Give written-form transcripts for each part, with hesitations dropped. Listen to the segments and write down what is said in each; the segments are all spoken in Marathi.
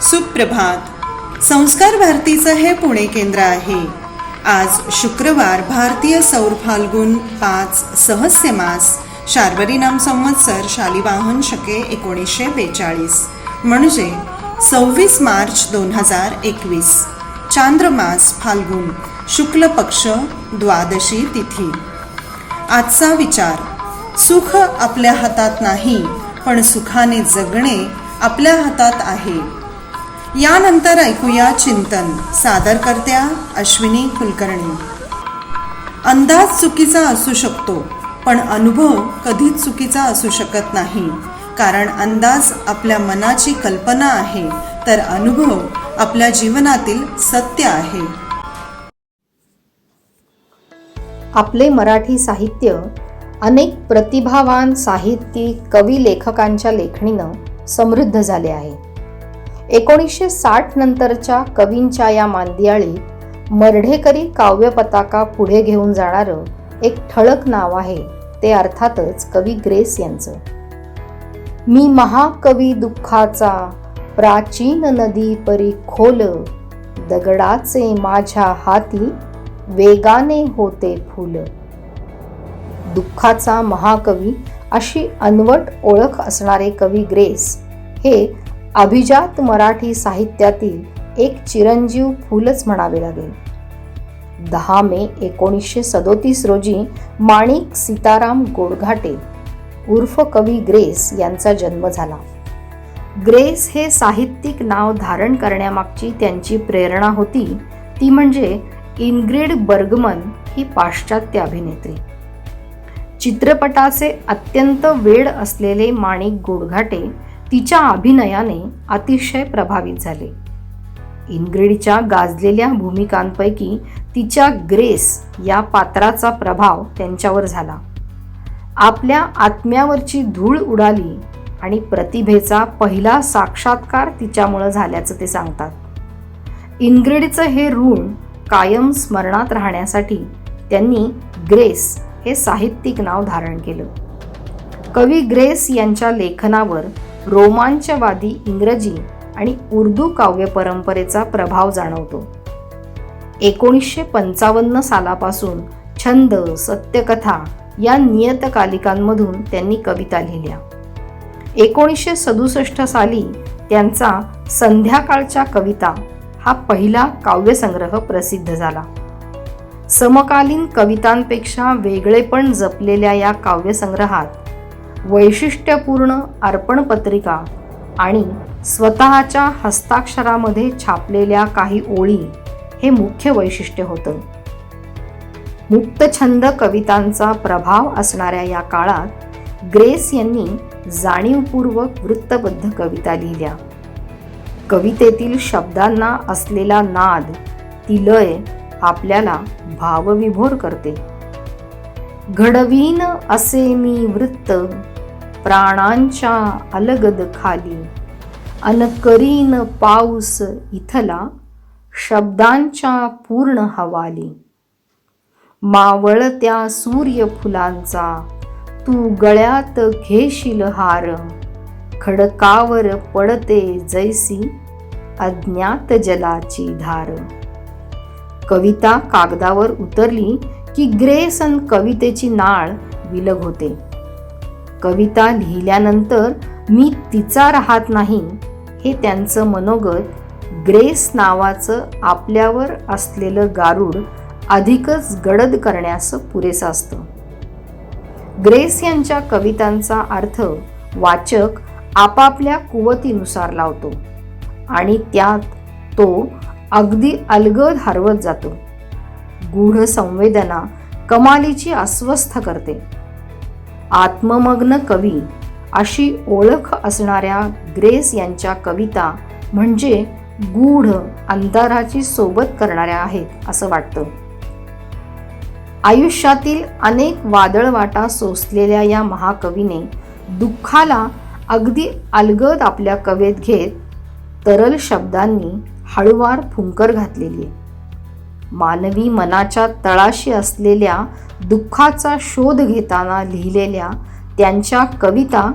सुप्रभात. संस्कार भारतीचं हे पुणे केंद्र आहे. आज शुक्रवार, भारतीय सौर फाल्गुन 5 सहस्य मास, शार्वरी नाम संवत्सर, शालिवाहन शके 1942 म्हणजे 26 मार्च 2021. चांद्रमास फाल्गुन, शुक्ल पक्ष, द्वादशी तिथी. आजचा विचार: सुख आपल्या हातात नाही, पण सुखाने जगणे आपल्या हातात आहे. यानंतर ऐकूया चिंतन. सादरकर्त्या अश्विनी कुलकर्णी. अंदाज चुकीचा असू शकतो, पण अनुभव कधीच चुकीचा असू शकत नाही. कारण अंदाज आपल्या मनाची कल्पना आहे, तर अनुभव आपल्या जीवनातील सत्य आहे. आपले मराठी साहित्य अनेक प्रतिभावान साहित्यिक, कवी, लेखकांच्या लेखणीनं समृद्ध झाले आहे. 1960 नंतरच्या कवींच्या या मांदियाळीत मर्ढेकरी काव्य पताका पुढे घेऊन जाणारं एक ठळक नाव आहे, ते अर्थातच कवी ग्रेस यांचं. मी महाकवी दुःखाचा, प्राचीन नदी परी खोल, दगडाचे माझ्या हाती वेगाने होते फुल. दुःखाचा महाकवी अशी अनवट ओळख असणारे कवी ग्रेस हे अभिजात मराठी साहित्यातील एक चिरंजीव फुलच म्हणावे लागेल. 10 मे 1937 रोजी माणिक सीताराम गोडघाटे उर्फ कवी ग्रेस यांचा जन्म झाला. ग्रेस हे साहित्यिक नाव धारण करण्यामागची त्यांची प्रेरणा होती ती म्हणजे इन्ग्रिड बर्गमन ही पाश्चात्य अभिनेत्री. चित्रपटाचे अत्यंत वेड असलेले माणिक गोडघाटे तिच्या अभिनयाने अतिशय प्रभावित झाले. इन्ग्रिडच्या गाजलेल्या भूमिकांपैकी तिच्या ग्रेस या पात्राचा प्रभाव त्यांच्यावर झाला. आपल्या आत्म्यावरची धूळ उडाली आणि प्रतिभेचा पहिला साक्षात्कार तिच्यामुळे झाल्याचं ते सांगतात. इन्ग्रिडचं हे ऋण कायम स्मरणात राहण्यासाठी त्यांनी ग्रेस हे साहित्यिक नाव धारण केलं. कवी ग्रेस यांच्या लेखनावर रोमांचवादी इंग्रजी आणि उर्दू काव्य परंपरेचा प्रभाव जाणवतो. 1955 सालापासून छंद, सत्यकथा या नियतकालिकांमधून त्यांनी कविता लिहिल्या. 1967 साली त्यांचा संध्याकाळच्या कविता हा पहिला काव्यसंग्रह प्रसिद्ध झाला. समकालीन कवितांपेक्षा वेगळेपण जपलेल्या या काव्यसंग्रहात वैशिष्ट्यपूर्ण अर्पणपत्रिका आणि स्वतःच्या हस्ताक्षरामध्ये छापलेल्या काही ओळी हे मुख्य वैशिष्ट्य होतं. मुक्तछंद कवितांचा प्रभाव असणाऱ्या या काळात ग्रेस यांनी जाणीवपूर्वक वृत्तबद्ध कविता लिहिल्या. कवितेतील शब्दांना असलेला नाद, ती लय आपल्याला भावविभोर करते. घडवीन असे मी वृत्त प्राणांच्या अलगद खाली, अन करीन पाऊस इथला शब्दांच्या पूर्ण हवाली. मावळत्या सूर्यफुलांचा तू गळ्यात घेशील हार, खडकावर पडते जैसी अज्ञात जलाची धार. कविता कागदावर उतरली की ग्रेस अन कवितेची नाळ विलग होते. कविता लिहिल्यानंतर मी तिचा राहत नाही हे त्यांचं मनोगत ग्रेस नावाचं आपल्यावर असलेलं गारुड अधिकच गडद करण्यास पुरेसं असतं. ग्रेस यांच्या कवितांचा अर्थ वाचक आपापल्या कुवतीनुसार लावतो आणि त्यात तो अगदी अलगद हरवत जातो. गूढ संवेदना कमालीची अस्वस्थ करते. आत्ममग्न कवी अशी ओळख असणाऱ्या ग्रेस यांच्या कविता म्हणजे गूढ अंधाराची सोबत करणाऱ्या आहेत असं वाटतं. आयुष्यातील अनेक वादळवाटा सोसलेल्या या महाकवीने दुःखाला अगदी अलगद आपल्या कवेत घेत तरल शब्दांनी हळुवार फुंकर घातलेली आहे. मानवी मनाच्या तळाशी असलेल्या दुःखाचा शोध घेताना लिहिलेल्या त्यांच्या कविता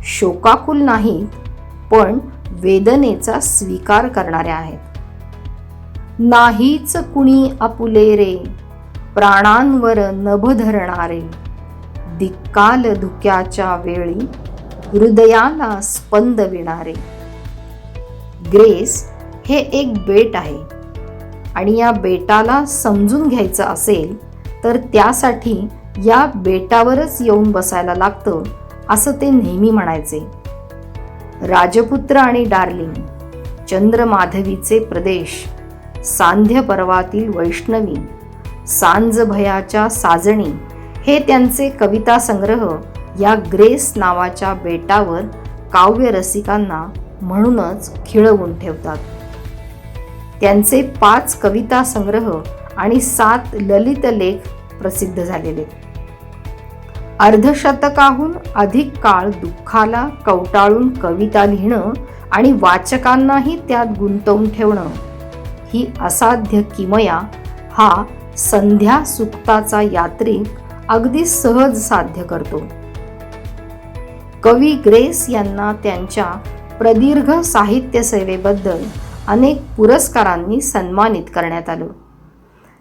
शोकाकुल नाहीत, पण वेदनेचा स्वीकार करणाऱ्या आहेत. नाहीच कुणी आपुले रे, प्राणांवर नभ धरणारे, दिक्काल धुक्याच्या वेळी हृदयाला स्पंद विणारे. ग्रेस हे एक बेट आहे आणि या बेटाला समजून घ्यायचं असेल तर त्यासाठी या बेटावरच येऊन बसायला लागतं, असं ते नेहमी म्हणायचे. राजपुत्र आणि डार्लिंग, चंद्रमाधवीचे प्रदेश, सांध्य पर्वातील वैष्णवी, सांजभयाच्या साजणी हे त्यांचे कविता संग्रह या ग्रेस नावाच्या बेटावर काव्य रसिकांना म्हणूनच खिळवून ठेवतात. त्यांचे 5 कविता संग्रह आणि 7 ललित लेख प्रसिद्ध झालेले. अर्धशतकाहून अधिक काळ दुःखाला कवटाळून कविता लिहिणं आणि वाचकांनाही त्यात गुंतवून ठेवणं ही असाध्य किमया हा संध्या सुक्ताचा यात्रिक अगदी सहज साध्य करतो. कवी ग्रेस यांना त्यांच्या प्रदीर्घ साहित्य सेवेबद्दल अनेक पुरस्कारांनी सन्मानित करण्यात आलं.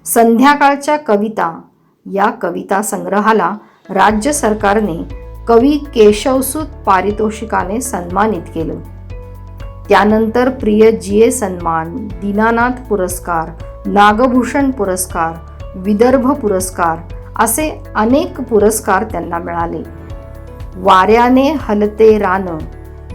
संध्याकाळच्या कविता या कविता संग्रहाला राज्य सरकारने कवी केशवसूत पारितोषिकाने सन्मानित केलं. त्यानंतर प्रिय जीए सन्मान, दीनानाथ पुरस्कार, नागभूषण पुरस्कार, विदर्भ पुरस्कार असे अनेक पुरस्कार त्यांना मिळाले. वाऱ्याने हलते रान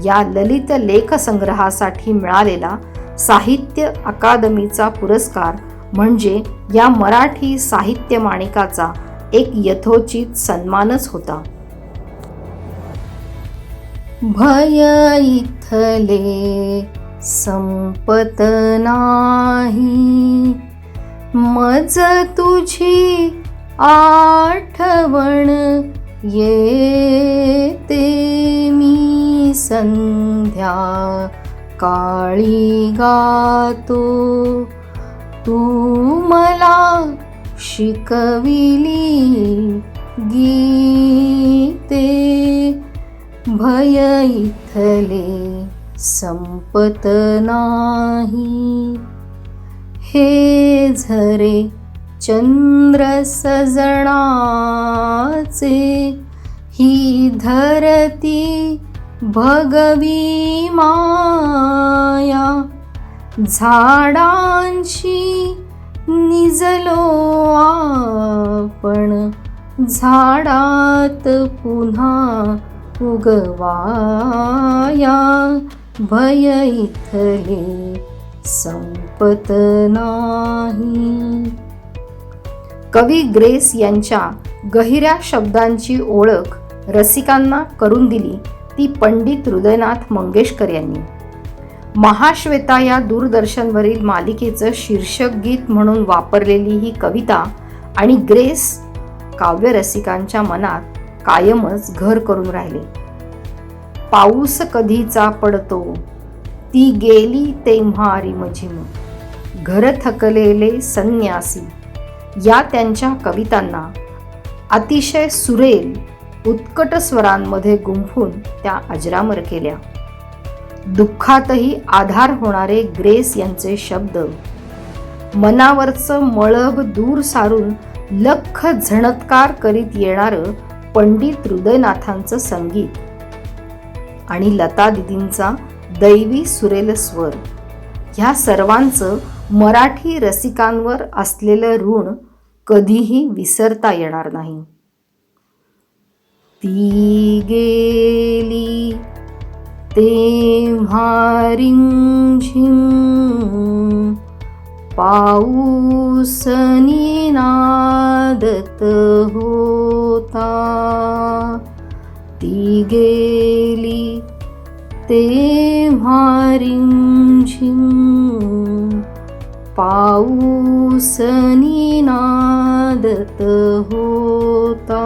या ललित लेख संग्रहासाठी मिळालेला साहित्य अकादमीचा पुरस्कार म्हणजे या मराठी साहित्य माणिकाचा एक यथोचित सन्मानच होता. भय इथले संपत नाही, मज तुझी आठवण येते, मी संध्या काळी गातो, तू मला शिकविली गीते. भय इथले संपत नाही, हे झरे चंद्र सजणाचे, ही धरती भगवी माया, झाडांशी निजलो आपण, झाडात पुन्हा उगवाया. भय इथले संपत नाही. कवी ग्रेस यांच्या गहिऱ्या शब्दांची ओळख रसिकांना करून दिली ती पंडित हृदयनाथ मंगेशकर यांनी. महाश्वेता या दूरदर्शनवरील मालिकेचं शीर्षक गीत म्हणून वापरलेली ही कविता आणि ग्रेस काव्य रसिकांच्या मनात कायमच घर करून राहिले. पाऊस कधीचा पडतो, ती गेली तेव्हा रिमझिम, घर थकलेले संन्यासी या त्यांच्या कवितांना अतिशय सुरेल उत्कट स्वरांमध्ये गुंफून त्या अजरामर केल्या. दुःखातही आधार होणारे ग्रेस यांचे शब्द, मनावरचं मळभ दूर सारून लख झणत्कार करीत येणारं पंडित हृदयनाथांचं संगीत आणि लता दिदींचा दैवी सुरेल स्वर ह्या सर्वांचं मराठी रसिकांवर असलेलं ऋण कधीही विसरता येणार नाही. ती गेली तेव्हा रिमझिम, पाऊस निनादत होता, ती गेली तेव्हा रिमझिम, पाऊस निनादत होता.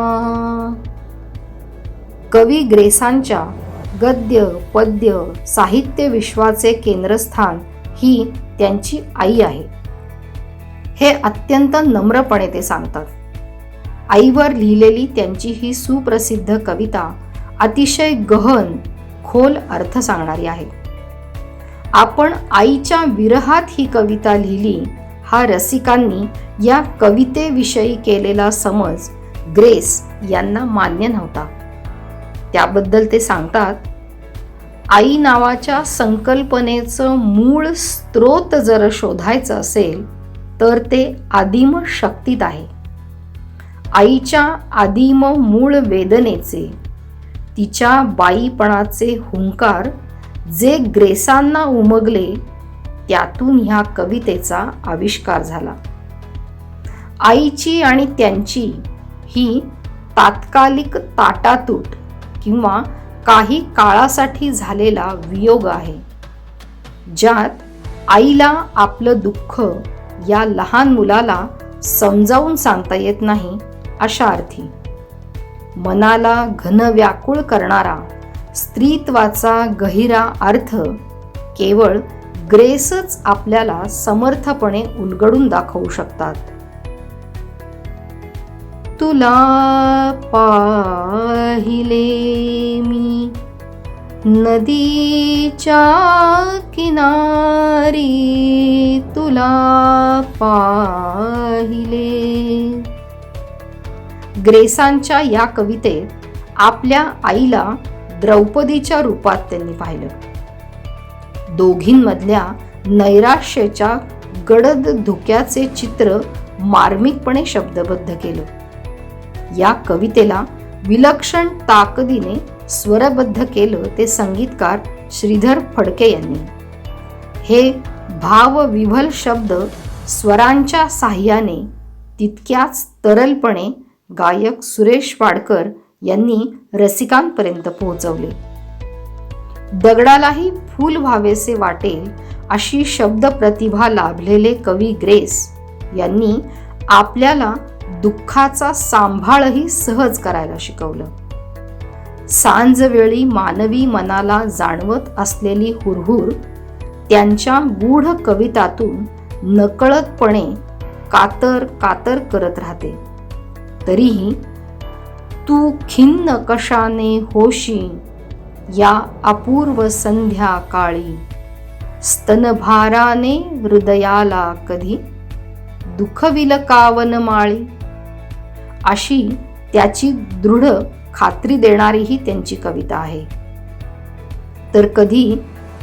कवी ग्रेसांच्या गद्य पद्य साहित्य विश्वाचे केंद्रस्थान ही त्यांची आई आहे. हे अत्यंत नम्रपणे ते सांगतात. आईवर लिहिलेली त्यांची ही सुप्रसिद्ध कविता अतिशय गहन खोल अर्थ सांगणारी आहे. आपण आईच्या विरहात ही कविता लिहिली हा रसिकांनी या कवितेविषयी केलेला समज ग्रेस यांना मान्य नव्हता. त्याबद्दल ते सांगतात, आई नावाच्या संकल्पनेचं मूळ स्रोत जर शोधायचं असेल तर ते आदिम शक्तीत आहे. आईच्या आदिम मूळ वेदनेचे, तिच्या बाईपणाचे हुंकार जे ग्रेसांना उमगले त्यातून ह्या कवितेचा आविष्कार झाला. आईची आणि त्यांची ही तात्कालिक ताटातूट किंवा काही काळासाठी झालेला वियोग आहे, ज्यात आईला आपलं दुःख या लहान मुलाला समजावून सांगता येत नाही अशा अर्थी. मनाला घन व्याकुळ करणारा स्त्रीत्वाचा गहिरा अर्थ केवळ ग्रेसच आपल्याला समर्थपणे उलगडून दाखवू शकतात. तुला पाहिले मी नदीच्या किनारी, तुला पाहिले. ग्रेसांच्या या कवितेत आपल्या आईला द्रौपदीच्या रूपात त्यांनी पाहिलं. दोघींमधल्या नैराश्याच्या गडद धुक्याचे चित्र मार्मिकपणे शब्दबद्ध केलं. या कवितेला विलक्षण ताकदीने स्वरबद्ध केलं ते संगीतकार श्रीधर फडके यांनी. हे भावविव्हल शब्द स्वरांच्या साह्याने तितक्याच तरलपणे गायक सुरेश वाडकर यांनी रसिकांपर्यंत पोहोचवले. दगडालाही फूल व्हावेसे वाटेल अशी शब्द प्रतिभा लाभलेले कवी ग्रेस यांनी आपल्याला दुःखाचा सांभाळही सहज करायला शिकवलं. सांजवेळी मानवी मनाला जाणवत असलेली हुरहुर त्यांच्या गूढ कवितातून नकळतपणे कातर कातर करत राहते. तरीही तू खिन्न कशाने होशी या अपूर्व संध्याकाळी, स्तनभाराने हृदयाला कधी दुखविल कावन माळी, अशी त्याची दृढ खात्री देणारी ही त्यांची कविता आहे. तर कधी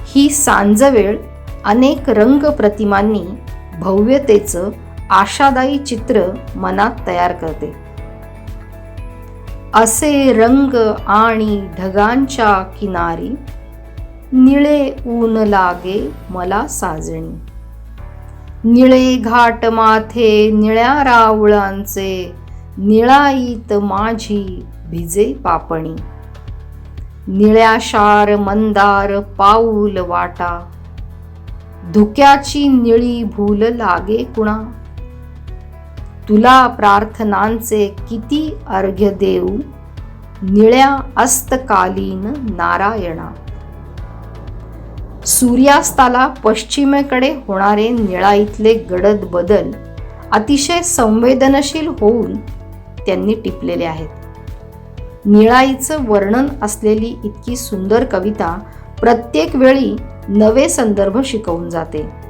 ही सांजवेळ अनेक रंग प्रतिमांनी भव्यतेचं आशादायी चित्र मनात तयार करते. असे रंग आणि ढगांच्या किनारी, निळे ऊन लागे मला साजणी, निळे घाट माथे निळ्या रावळांचे, निळाईत माझी भिजे पापणी, निळ्या शार मंदार पाऊल वाटा, धुक्याची निळी भूल लागे कुणा, तुला प्रार्थनांचे किती अर्घ्य देऊ, निळ्या अस्तकालीन नारायणा. सूर्यास्ताला पश्चिमेकडे होणारे निळाईतले गडद बदल अतिशय संवेदनशील होऊन त्यांनी टिपलेले आहेत. निळाईचं वर्णन असलेली इतकी सुंदर कविता प्रत्येक वेळी नवे संदर्भ शिकवून जाते.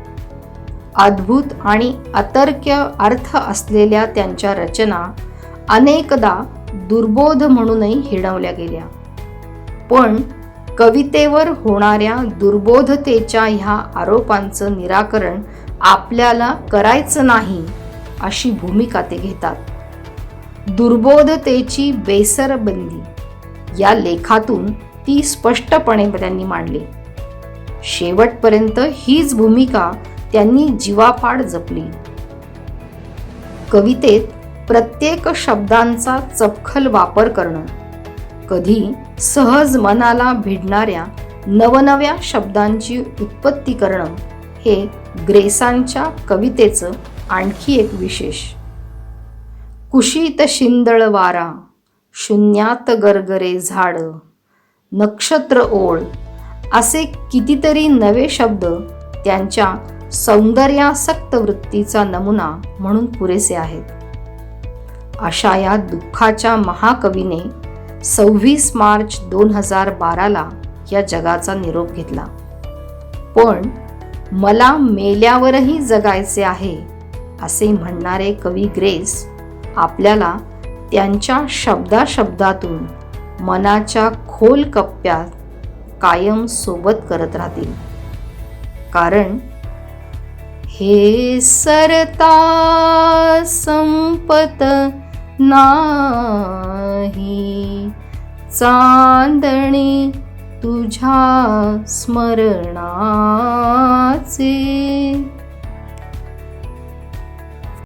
अद्भुत आणि अतर्क्य अर्थ असलेल्या त्यांच्या रचना अनेकदा दुर्बोध म्हणूनही हिणवल्या गेल्या. पण कवितेवर होणाऱ्या दुर्बोधतेच्या ह्या आरोपांचं निराकरण आपल्याला करायचं नाही अशी भूमिका ते घेतात. दुर्बोधतेची बेसरबंदी या लेखातून ती स्पष्टपणे त्यांनी मांडली. शेवटपर्यंत हीच भूमिका त्यांनी जीवापाड जपली. कवितेत प्रत्येक शब्दांचा चपखल वापर करणं, कधी सहज मनाला भिडणाऱ्या नवनव्या शब्दांची उत्पत्ती करणं हे ग्रेसांच्या कवितेचं आणखी एक विशेष. कुशीत शिंदळ वारा, शून्यात गरगरे झाड, नक्षत्र ओळ असे कितीतरी नवे शब्द त्यांच्या सौंदर्यासक्त वृत्तीचा नमुना म्हणून पुरेसे आहेत. अशा या दुःखाच्या महाकवीने 26 मार्च 2012 या जगाचा निरोप घेतला. पण मला मेल्यावरही जगायचे आहे असे म्हणणारे कवी ग्रेस आपल्याला त्यांच्या शब्दाशब्दातून मनाच्या खोल कप्प्यात कायम सोबत करत राहतील. कारण हे सरता संपत नाही, चांदणे तुझ्या स्मरणाचे.